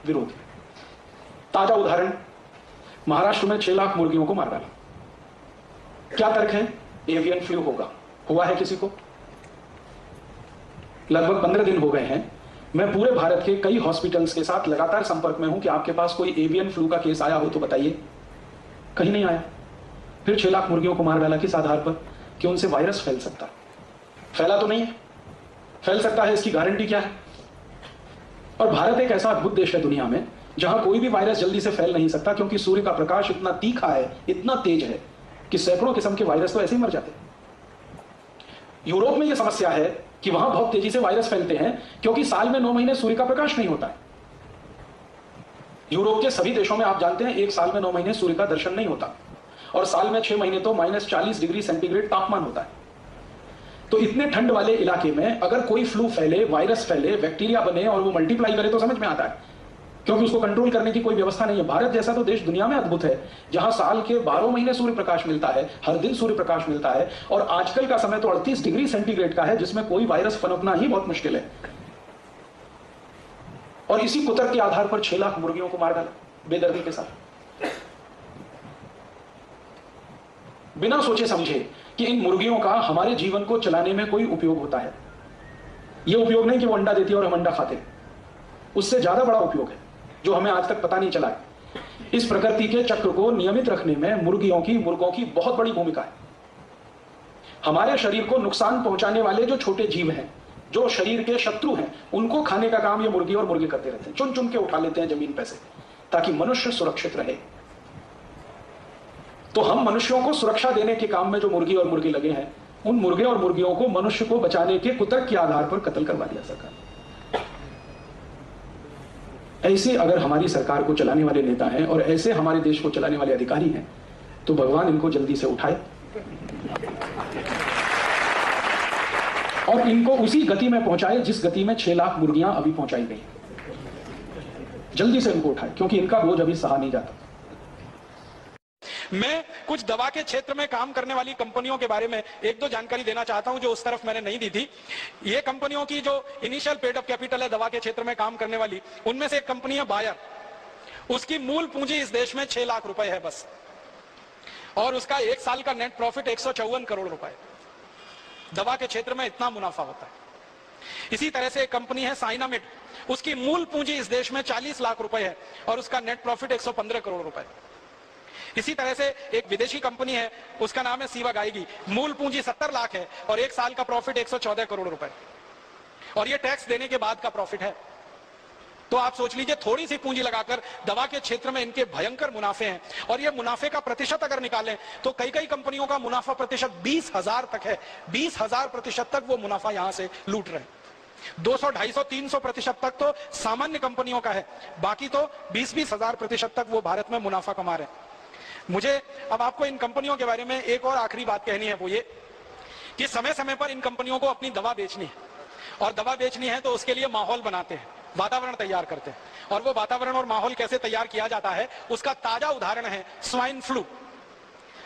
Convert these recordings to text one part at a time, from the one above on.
विरोध। ताजा उदाहरण, महाराष्ट्र में 6 लाख मुर्गियों को मार डाला। क्या तर्क है? एवियन फ्लू होगा। हुआ है किसी को? लगभग 15 दिन हो गए हैं, मैं पूरे भारत के कई हॉस्पिटल्स के साथ लगातार संपर्क में हूं कि आपके पास कोई एवियन फ्लू का केस आया हो तो बताइए। कहीं नहीं आया। फिर 6 लाख मुर्गियों को मार डाला किस आधार पर? कि उनसे वायरस फैल सकता है। फैला तो नहीं है, फैल सकता है, इसकी गारंटी क्या है? और भारत एक ऐसा अद्भुत देश है दुनिया में जहां कोई भी वायरस जल्दी से फैल नहीं सकता, क्योंकि सूर्य का प्रकाश इतना तीखा है, इतना तेज है कि सैकड़ों किस्म के वायरस तो ऐसे ही मर जाते हैं। यूरोप में यह समस्या है कि वहां बहुत तेजी से वायरस फैलते हैं, क्योंकि साल में 9 महीने सूर्य का प्रकाश नहीं होता है। यूरोप के सभी देशों में आप जानते हैं एक साल में 9 महीने सूर्य का दर्शन नहीं होता, और साल में 6 महीने तो -40 डिग्री सेंटीग्रेड तापमान होता है। तो इतने ठंड वाले इलाके में अगर कोई फ्लू फैले, वायरस फैले, बैक्टीरिया बने और वो मल्टीप्लाई करे तो समझ में आता है, क्योंकि उसको कंट्रोल करने की कोई व्यवस्था नहीं है। भारत जैसा तो देश दुनिया में अद्भुत है, जहां साल के 12 महीने सूर्य प्रकाश मिलता है, हर दिन सूर्य प्रकाश मिलता है, और आजकल का समय तो 38 डिग्री सेंटीग्रेड का है, जिसमें कोई वायरस पनपना ही बहुत मुश्किल है। और इसी कुतर्क के आधार पर 6 लाख मुर्गियों को मार डाला बेदर्दी के साथ, बिना सोचे समझे कि इन मुर्गियों का हमारे जीवन को चलाने में कोई उपयोग होता है। यह उपयोग नहीं कि वो अंडा देती है और हम अंडा खाते, उससे ज्यादा बड़ा उपयोग है जो हमें आज तक पता नहीं चला है। इस प्रकृति के चक्र को नियमित रखने में मुर्गियों की, मुर्गों की बहुत बड़ी भूमिका है। हमारे शरीर को नुकसान पहुंचाने वाले जो छोटे जीव हैं, जो शरीर के शत्रु हैं, उनको खाने का काम ये मुर्गी और मुर्गे करते रहते हैं। चुन चुन के उठा लेते हैं जमीन पे से, ताकि मनुष्य सुरक्षित रहे। तो हम मनुष्यों को सुरक्षा देने के काम में जो मुर्गी और मुर्गे लगे हैं, उन मुर्गे और मुर्गियों को मनुष्य को बचाने के कुतर्क के आधार पर कत्ल करवा दिया सरकार। ऐसे अगर हमारी सरकार को चलाने वाले नेता हैं और ऐसे हमारे देश को चलाने वाले अधिकारी हैं, तो भगवान इनको जल्दी से उठाए और इनको उसी गति में पहुंचाए जिस गति में 6 लाख मुर्गियां अभी पहुंचाई गई। जल्दी से इनको उठाए, क्योंकि इनका बोझ अभी सहा नहीं जाता। मैं कुछ दवा के क्षेत्र में काम करने वाली कंपनियों के बारे में एक दो जानकारी देना चाहता हूं जो उस तरफ मैंने नहीं दी थी। ये कंपनियों की जो इनिशियल पेड ऑफ कैपिटल है दवा के क्षेत्र में काम करने वाली, उनमें से एक कंपनी है बायर। उसकी मूल पूंजी इस देश में 6 लाख रुपए है बस, और उसका 1 साल का नेट प्रॉफिट 154 करोड़ रुपए। दवा के क्षेत्र में इतना मुनाफा होता है। इसी तरह से एक कंपनी है साइनामिड, उसकी मूल पूंजी इस देश में 40 लाख रुपए है और उसका नेट प्रॉफिट 115 करोड़ रुपए। इसी तरह से एक विदेशी कंपनी है, उसका नाम है सीवा गायगी, मूल पूंजी 70 लाख है और 1 साल का प्रॉफिट 114 करोड़ रुपए, और ये टैक्स देने के बाद का प्रॉफिट है। तो आप सोच लीजिए, थोड़ी सी पूंजी लगाकर दवा के क्षेत्र में इनके भयंकर मुनाफे हैं। और ये मुनाफे का प्रतिशत अगर निकालें तो कई कई कंपनियों का मुनाफा प्रतिशत 20,000 तक है। 20,000% तक वो मुनाफा यहां से लूट रहे हैं। 200, 250, 300% तक तो सामान्य कंपनियों का है, बाकी तो 20-20 हजार प्रतिशत तक वो भारत में मुनाफा कमा रहे हैं। मुझे अब आपको इन कंपनियों के बारे में एक और आखिरी बात कहनी है, वो ये कि समय समय पर इन कंपनियों को अपनी दवा बेचनी है, और दवा बेचनी है तो उसके लिए माहौल बनाते हैं, वातावरण तैयार करते हैं। और वो वातावरण और माहौल कैसे तैयार किया जाता है, उसका ताजा उदाहरण है स्वाइन फ्लू।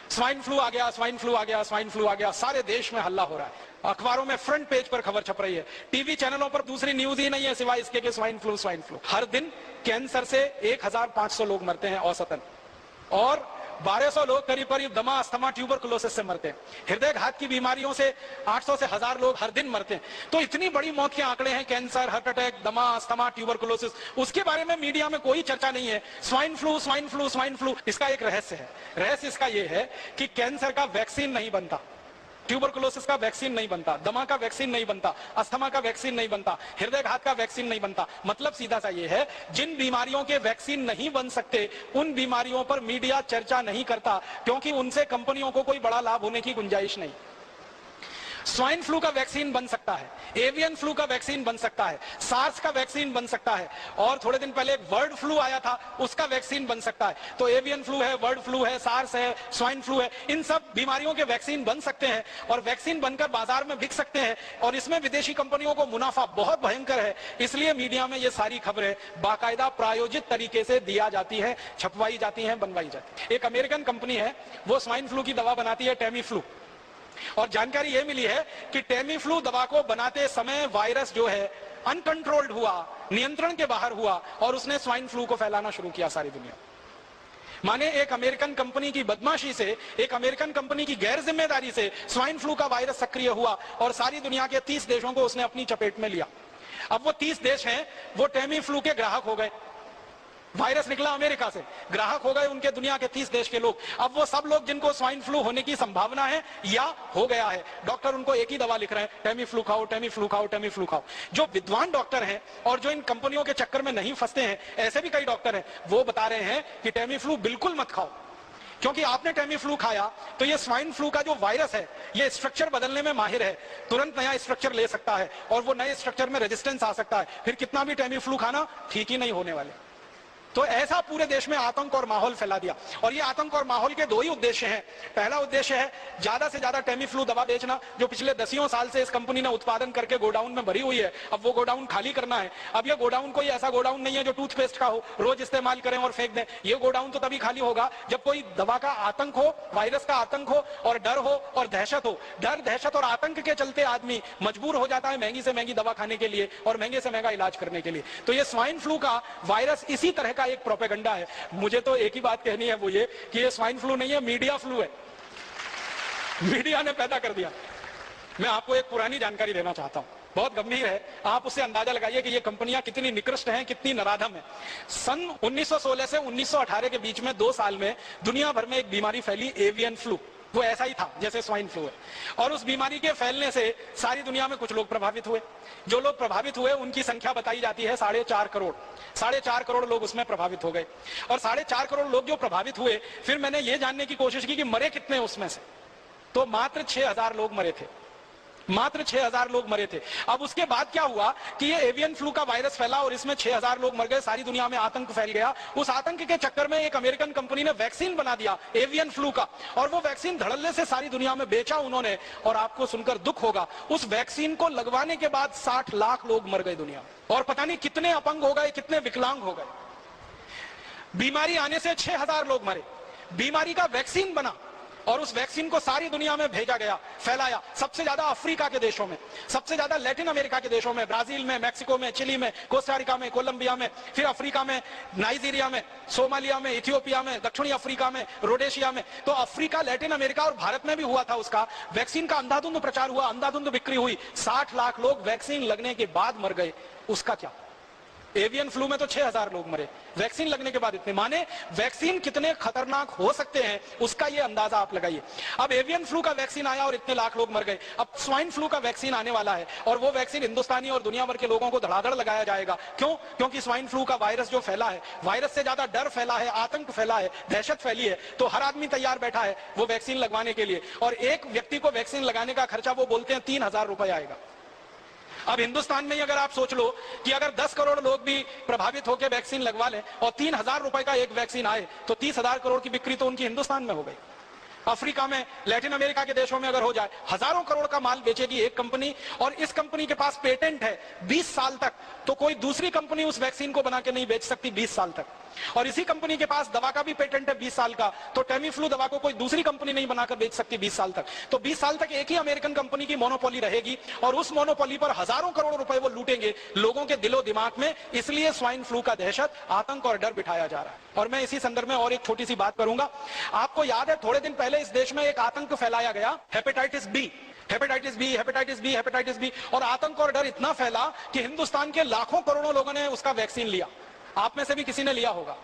स्वाइन फ्लू आ गया, स्वाइन फ्लू आ गया, स्वाइन फ्लू आ गया, सारे देश में हल्ला हो रहा है। अखबारों में फ्रंट पेज पर खबर छप रही है, टीवी चैनलों पर दूसरी न्यूज ही नहीं है सिवाय इसके कि स्वाइन फ्लू, स्वाइन फ्लू। हर दिन कैंसर से 1500 लोग मरते हैं औसतन, और 1200 लोग करीब करीब दमा, अस्थमा, ट्यूबरकुलोसिस से मरते हैं। हृदय घात की बीमारियों से 800 से 1000 लोग हर दिन मरते हैं। तो इतनी बड़ी मौत के आंकड़े हैं, कैंसर, हार्ट अटैक, दमा, अस्थमा, ट्यूबरकुलोसिस, उसके बारे में मीडिया में कोई चर्चा नहीं है। Swine flu, swine flu, swine flu. इसका एक रहस्य है। रहस्य इसका यह है कि कैंसर का वैक्सीन नहीं बनता, ट्यूबरकुलोसिस का वैक्सीन नहीं बनता, दमा का वैक्सीन नहीं बनता, अस्थमा का वैक्सीन नहीं बनता, हृदय घात का वैक्सीन नहीं बनता। मतलब सीधा सा ये है, जिन बीमारियों के वैक्सीन नहीं बन सकते उन बीमारियों पर मीडिया चर्चा नहीं करता, क्योंकि उनसे कंपनियों को कोई बड़ा लाभ होने की गुंजाइश नहीं। स्वाइन फ्लू का वैक्सीन बन सकता है, एवियन फ्लू का वैक्सीन बन सकता है, सार्स का वैक्सीन बन सकता है, और थोड़े दिन पहले एक बर्ड फ्लू आया था, उसका वैक्सीन बन सकता है। तो एवियन फ्लू है, बर्ड फ्लू है, सार्स है, स्वाइन फ्लू है, इन सब बीमारियों के वैक्सीन बन सकते हैं और वैक्सीन बनकर बाजार में बिक सकते हैं, और इसमें विदेशी कंपनियों को मुनाफा बहुत भयंकर है। इसलिए मीडिया में ये सारी खबरें बाकायदा प्रायोजित तरीके से दिया जाती है, छपवाई जाती है, बनवाई जाती है। एक अमेरिकन कंपनी है, वो स्वाइन फ्लू की दवा बनाती है, टेमी फ्लू, और जानकारी यह मिली है कि टेमी फ्लू दवा को बनाते समय वायरस जो है अनकंट्रोल्ड हुआ, नियंत्रण के बाहर हुआ और उसने स्वाइन फ्लू को फैलाना शुरू किया सारी दुनिया। माने एक अमेरिकन कंपनी की बदमाशी से, एक अमेरिकन कंपनी की गैर जिम्मेदारी से स्वाइन फ्लू का वायरस सक्रिय हुआ और सारी दुनिया के 30 देशों को उसने अपनी चपेट में लिया। अब वो 30 देश हैं, वो टेमी फ्लू के ग्राहक हो गए। वायरस निकला अमेरिका से, ग्राहक हो गए उनके दुनिया के 30 देश के लोग। अब वो सब लोग जिनको स्वाइन फ्लू होने की संभावना है या हो गया है, डॉक्टर उनको एक ही दवा लिख रहे हैं, टेमी फ्लू खाओ, टेमी फ्लू खाओ, टेमी फ्लू खाओ। जो विद्वान डॉक्टर हैं और जो इन कंपनियों के चक्कर में नहीं फंसते हैं, ऐसे भी कई डॉक्टर हैं, वो बता रहे हैं कि टेमी फ्लू बिल्कुल मत खाओ, क्योंकि आपने टेमी फ्लू खाया तो ये स्वाइन फ्लू का जो वायरस है ये स्ट्रक्चर बदलने में माहिर है, तुरंत नया स्ट्रक्चर ले सकता है और वो नए स्ट्रक्चर में रेजिस्टेंस आ सकता है, फिर कितना भी टेमी फ्लू खाना ठीक ही नहीं होने वाले। तो ऐसा पूरे देश में आतंक और माहौल फैला दिया। और ये आतंक और माहौल के दो ही उद्देश्य हैं। पहला उद्देश्य है ज्यादा से ज्यादा टेमी फ्लू दवा बेचना, जो पिछले दसियों साल से इस कंपनी ने उत्पादन करके गोडाउन में भरी हुई है, अब वो गोडाउन खाली करना है। अब ये गोडाउन कोई ऐसा गोडाउन नहीं है जो टूथपेस्ट का हो, रोज इस्तेमाल करें और फेंक दें। ये गोडाउन तो तभी खाली होगा जब कोई दवा का आतंक हो, वायरस का आतंक हो और डर हो और दहशत हो। डर, दहशत और आतंक के चलते आदमी मजबूर हो जाता है महंगी से महंगी दवा खाने के लिए और महंगे से महंगा इलाज करने के लिए। तो ये स्वाइन फ्लू का वायरस इसी तरह का एक प्रोपेगेंडा है। मुझे तो एक ही बात कहनी है, वो ये कि ये स्वाइन फ्लू नहीं है, मीडिया फ्लू है। मीडिया ने पैदा कर दिया। मैं आपको एक पुरानी जानकारी देना चाहता हूं, बहुत गंभीर है, आप उससे अंदाजा लगाइए कि ये कंपनियां कितनी निकृष्ट हैं, कितनी नराधम है। सन 1916 से 1918 के बीच में 2 साल में दुनिया भर में एक बीमारी फैली, एवियन फ्लू। वो ऐसा ही था जैसे स्वाइन फ्लू है, और उस बीमारी के फैलने से सारी दुनिया में कुछ लोग प्रभावित हुए। जो लोग प्रभावित हुए उनकी संख्या बताई जाती है 4.5 करोड़। 4.5 करोड़ लोग उसमें प्रभावित हो गए। और 4.5 करोड़ लोग जो प्रभावित हुए, फिर मैंने ये जानने की कोशिश की कि मरे कितने उसमें से, तो मात्र 6,000 लोग मरे थे। मात्र 6,000 लोग मरे थे। अब उसके बाद क्या हुआ कि ये एवियन फ्लू का वायरस फैला और इसमें 6,000 लोग मर गए, सारी दुनिया में आतंक फैल गया। उस आतंक के चक्कर में एक अमेरिकन कंपनी ने वैक्सीन बना दिया एवियन फ्लू का, और वो वैक्सीन धड़ल्ले से सारी दुनिया में बेचा उन्होंने। और आपको सुनकर दुख होगा, उस वैक्सीन को लगवाने के बाद 60 लाख लोग मर गए दुनिया, और पता नहीं कितने अपंग हो गए, कितने विकलांग हो गए। बीमारी आने से 6,000 लोग मरे, बीमारी का वैक्सीन बना और उस वैक्सीन को सारी दुनिया में भेजा गया, फैलाया। सबसे ज्यादा अफ्रीका के देशों में, सबसे ज्यादा लैटिन अमेरिका के देशों में, ब्राजील में, मैक्सिको में, चिली में, कोस्टारिका में, कोलंबिया में, फिर अफ्रीका में, नाइजीरिया में, सोमालिया में, इथियोपिया में, दक्षिणी अफ्रीका में, रोडेशिया में। तो अफ्रीका, लैटिन अमेरिका और भारत में भी हुआ था उसका। वैक्सीन का अंधाधुंध प्रचार हुआ, अंधाधुंध बिक्री हुई, 60 लाख लोग वैक्सीन लगने के बाद मर गए। उसका क्या? एवियन फ्लू में तो 6,000 लोग मरे, वैक्सीन लगने के बाद इतने। माने वैक्सीन कितने खतरनाक हो सकते हैं उसका ये अंदाजा आप लगाइए। अब एवियन फ्लू का वैक्सीन आया और इतने लाख लोग मर गए। अब स्वाइन फ्लू का वैक्सीन आने वाला है और वो वैक्सीन हिंदुस्तानी और दुनिया भर के लोगों को धड़ाधड़ लगाया जाएगा। क्यों? क्योंकि स्वाइन फ्लू का वायरस जो फैला है, वायरस से ज्यादा डर फैला है, आतंक फैला है, दहशत फैली है। तो हर आदमी तैयार बैठा है वो वैक्सीन लगवाने के लिए, और एक व्यक्ति को वैक्सीन लगाने का खर्चा वो बोलते हैं 3,000 रुपए आएगा। अब हिंदुस्तान में ही अगर आप सोच लो कि अगर 10 करोड़ लोग भी प्रभावित होकर वैक्सीन लगवा लें और 3,000 रुपए का एक वैक्सीन आए, तो 30,000 करोड़ की बिक्री तो उनकी हिंदुस्तान में हो गई। अफ्रीका में, लैटिन अमेरिका के देशों में अगर हो जाए, हजारों करोड़ का माल बेचेगी एक कंपनी, और इस कंपनी के पास पेटेंट है 20 साल तक। तो कोई दूसरी कंपनी उस वैक्सीन को बना के नहीं बेच सकती 20 साल तक। और इसी कंपनी के पास दवा का भी पेटेंट है 20 साल का, तो टेमी फ्लू दवा को कोई दूसरी कंपनी नहीं बनाकर बेच सकती 20 साल तक। तो 20 साल तक एक ही अमेरिकन कंपनी की मोनोपोली रहेगी, और उस मोनोपोली पर हजारों करोड़ रुपए वो लूटेंगे लोगों के दिलो दिमाग में। इसलिए स्वाइन फ्लू का दहशत, आतंक और डर बिठाया जा रहा है। और मैं इसी संदर्भ में और एक छोटी सी बात करूंगा। आपको याद है थोड़े दिन पहले इस देश में एक आतंक फैलाया गया, hepatitis B, hepatitis B, hepatitis B, hepatitis B. और आतंक और डर इतना फैला कि हिंदुस्तान के लाखों करोड़ों लोगों ने उसका वैक्सीन लिया। आप में से भी किसी ने लिया होगा,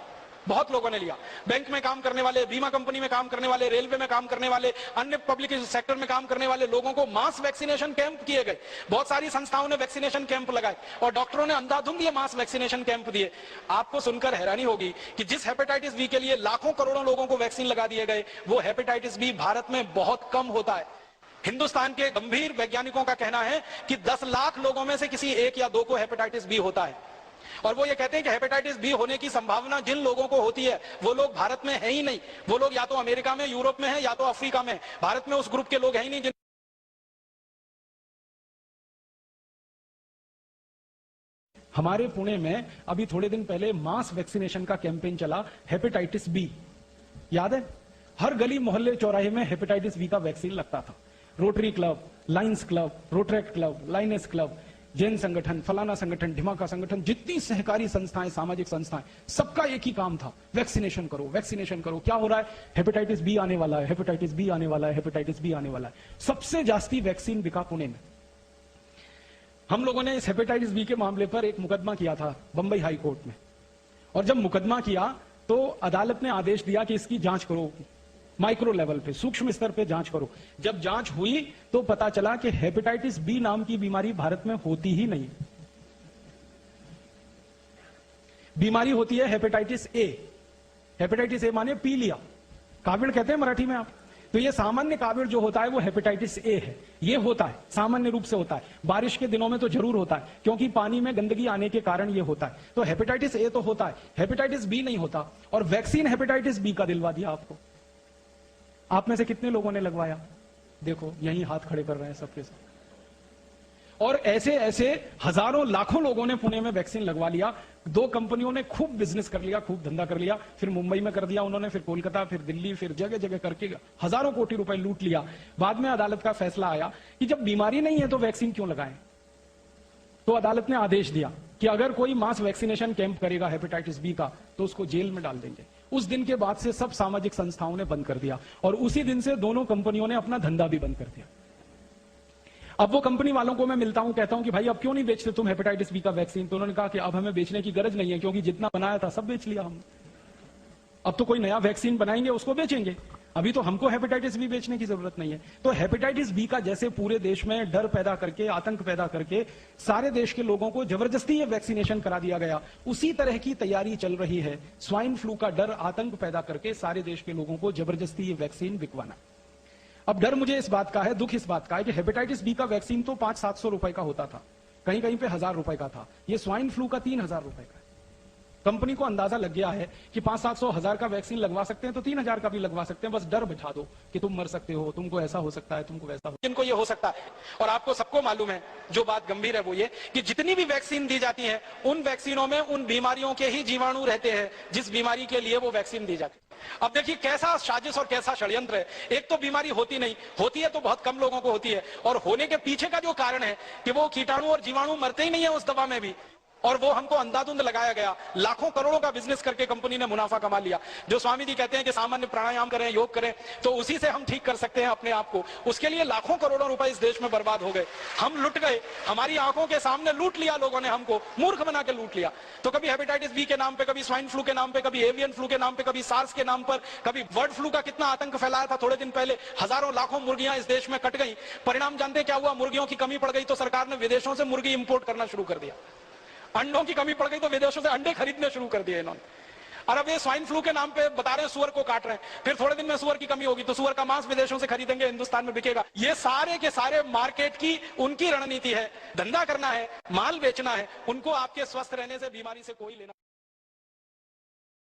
बहुत लोगों ने लिया। बैंक में काम करने वाले, बीमा कंपनी में काम करने वाले, रेलवे में काम करने वाले, अन्य पब्लिक सेक्टर में काम करने वाले लोगों को मास वैक्सीनेशन कैंप किए गए। बहुत सारी संस्थाओं ने वैक्सीनेशन कैंप लगाए और डॉक्टरों ने अंधाधुंध ये मास वैक्सीनेशन कैंप दिए। आपको सुनकर हैरानी होगी कि जिस हेपेटाइटिस बी के लिए लाखों करोड़ों लोगों को वैक्सीन लगा दिए गए, वो हेपेटाइटिस बी भारत में बहुत कम होता है। हिंदुस्तान के गंभीर वैज्ञानिकों का कहना है कि 10 लाख लोगों में से किसी 1 या 2 को हेपेटाइटिस बी होता है। और वो ये कहते हैं कि हेपेटाइटिस बी होने की संभावना जिन लोगों को होती है वो लोग भारत में है ही नहीं। वो लोग या तो अमेरिका में, यूरोप में है, या तो अफ्रीका में। भारत में उस ग्रुप के लोग है ही नहीं। हमारे पुणे में अभी थोड़े दिन पहले मास वैक्सीनेशन का कैंपेन चला, हेपेटाइटिस बी। याद है? हर गली मोहल्ले चौराहे में हेपेटाइटिस बी का वैक्सीन लगता था। Rotary Club, Lions Club, Rotaract Club, Lioness Club, Jain संगठन, फलाना संगठन, ढिमाका संगठन, जितनी सहकारी संस्थाएं, सामाजिक संस्थाएं, सबका एक ही काम था, वैक्सीनेशन करो, वैक्सीनेशन करो। क्या हो रहा है? हेपेटाइटिस बी आने वाला है, हेपेटाइटिस बी आने वाला है, हेपेटाइटिस बी आने वाला है। सबसे जास्ती वैक्सीन बिका पुणे में। हम लोगों ने इस हेपेटाइटिस बी के मामले पर एक मुकदमा किया था बंबई हाई कोर्ट में, और जब मुकदमा किया तो अदालत ने आदेश दिया कि इसकी जांच करो, माइक्रो लेवल पे, सूक्ष्म स्तर पे जांच करो। जब जांच हुई तो पता चला कि हेपेटाइटिस बी नाम की बीमारी भारत में होती ही नहीं। बीमारी होती है हेपेटाइटिस ए। हेपेटाइटिस ए माने पीलिया, काविड़ कहते हैं मराठी में आप। तो ये सामान्य काविड़ जो होता है वो हेपेटाइटिस ए है। ये होता है, सामान्य रूप से होता है, बारिश के दिनों में तो जरूर होता है, क्योंकि पानी में गंदगी आने के कारण ये होता है। तो हेपेटाइटिस ए तो होता है, हेपेटाइटिस बी नहीं होता। और वैक्सीन हेपेटाइटिस बी का दिलवा दिया आपको। आप में से कितने लोगों ने लगवाया? देखो यही हाथ खड़े कर रहे हैं सबके साथ। और ऐसे ऐसे हजारों लाखों लोगों ने पुणे में वैक्सीन लगवा लिया। 2 कंपनियों ने खूब बिजनेस कर लिया, खूब धंधा कर लिया, फिर मुंबई में कर दिया उन्होंने, फिर कोलकाता, फिर दिल्ली, फिर जगह जगह करके हजारों कोटि रुपए लूट लिया। बाद में अदालत का फैसला आया कि जब बीमारी नहीं है तो वैक्सीन क्यों लगाएं। तो अदालत ने आदेश दिया कि अगर कोई मास वैक्सीनेशन कैंप करेगा हेपेटाइटिस बी का तो उसको जेल में डाल देंगे। उस दिन के बाद से सब सामाजिक संस्थाओं ने बंद कर दिया, और उसी दिन से दोनों कंपनियों ने अपना धंधा भी बंद कर दिया। अब वो कंपनी वालों को मैं मिलता हूं, कहता हूं कि भाई अब क्यों नहीं बेचते तुम हेपेटाइटिस बी का वैक्सीन? तो उन्होंने कहा कि अब हमें बेचने की गरज नहीं है, क्योंकि जितना बनाया था सब बेच लिया हमने। अब तो कोई नया वैक्सीन बनाएंगे उसको बेचेंगे, अभी तो हमको हेपेटाइटिस बी बेचने की जरूरत नहीं है। तो हेपेटाइटिस बी का जैसे पूरे देश में डर पैदा करके, आतंक पैदा करके सारे देश के लोगों को जबरदस्ती ये वैक्सीनेशन करा दिया गया, उसी तरह की तैयारी चल रही है स्वाइन फ्लू का डर, आतंक पैदा करके सारे देश के लोगों को जबरदस्ती ये वैक्सीन बिकवाना। अब डर मुझे इस बात का है, दुख इस बात का है कि हेपेटाइटिस बी का वैक्सीन तो 500-700 रुपए का होता था, कहीं कहीं पे 1000 रुपए का था। ये स्वाइन फ्लू का 3000 रुपए का है। कंपनी को अंदाजा लग गया है कि 500-700 का वैक्सीन लगवा सकते हैं तो 3000 का भी लगवा सकते हैं। बस डर बिठा दो कि तुम मर सकते हो, तुमको ऐसा हो सकता है, तुमको वैसा हो। इनको ये हो सकता है। और आपको सबको मालूम है, जो बात गंभीर है वो ये कि जितनी भी वैक्सीन दी जाती है उन वैक्सीनों में उन बीमारियों के ही जीवाणु रहते हैं जिस बीमारी के लिए वो वैक्सीन दी जाती है। अब देखिए कैसा साजिश और कैसा षड्यंत्र है। एक तो बीमारी होती नहीं, होती है तो बहुत कम लोगों को होती है, और होने के पीछे का जो कारण है कि वो कीटाणु और जीवाणु मरते ही नहीं है उस दवा में भी, और वो हमको अंधाधुंध लगाया गया। लाखों करोड़ों का बिजनेस करके कंपनी ने मुनाफा कमा लिया। जो स्वामी जी कहते हैं कि सामान्य प्राणायाम करें, योग करें, तो उसी से हम ठीक कर सकते हैं अपने आप को। उसके लिए लाखों करोड़ों रुपए इस देश में बर्बाद हो गए। हम लुट गए, हमारी आंखों के सामने लूट लिया लोगों ने, हमको मूर्ख बना के लूट लिया। तो कभी हेपेटाइटिस बी के नाम पे, कभी स्वाइन फ्लू के नाम पे, कभी एवियन फ्लू के नाम पे, कभी सार्स के नाम पर, कभी बर्ड फ्लू का कितना आतंक फैलाया था थोड़े दिन पहले। हजारों लाखों मुर्गियां इस देश में कट गई। परिणाम जानते क्या हुआ? मुर्गियों की कमी पड़ गई तो सरकार ने विदेशों से मुर्गी इंपोर्ट करना शुरू कर दिया। अंडों की कमी पड़ गई तो विदेशों से अंडे खरीदने शुरू कर दिए इन्होंने। और अब ये स्वाइन फ्लू के नाम पे बता रहे हैं सुअर को काट रहे हैं, फिर थोड़े दिन में सुअर की कमी होगी तो सुअर का मांस विदेशों से खरीदेंगे, हिंदुस्तान में बिकेगा। ये सारे के सारे मार्केट की उनकी रणनीति है। धंधा करना है, माल बेचना है, उनको आपके स्वस्थ रहने से, बीमारी से कोई लेना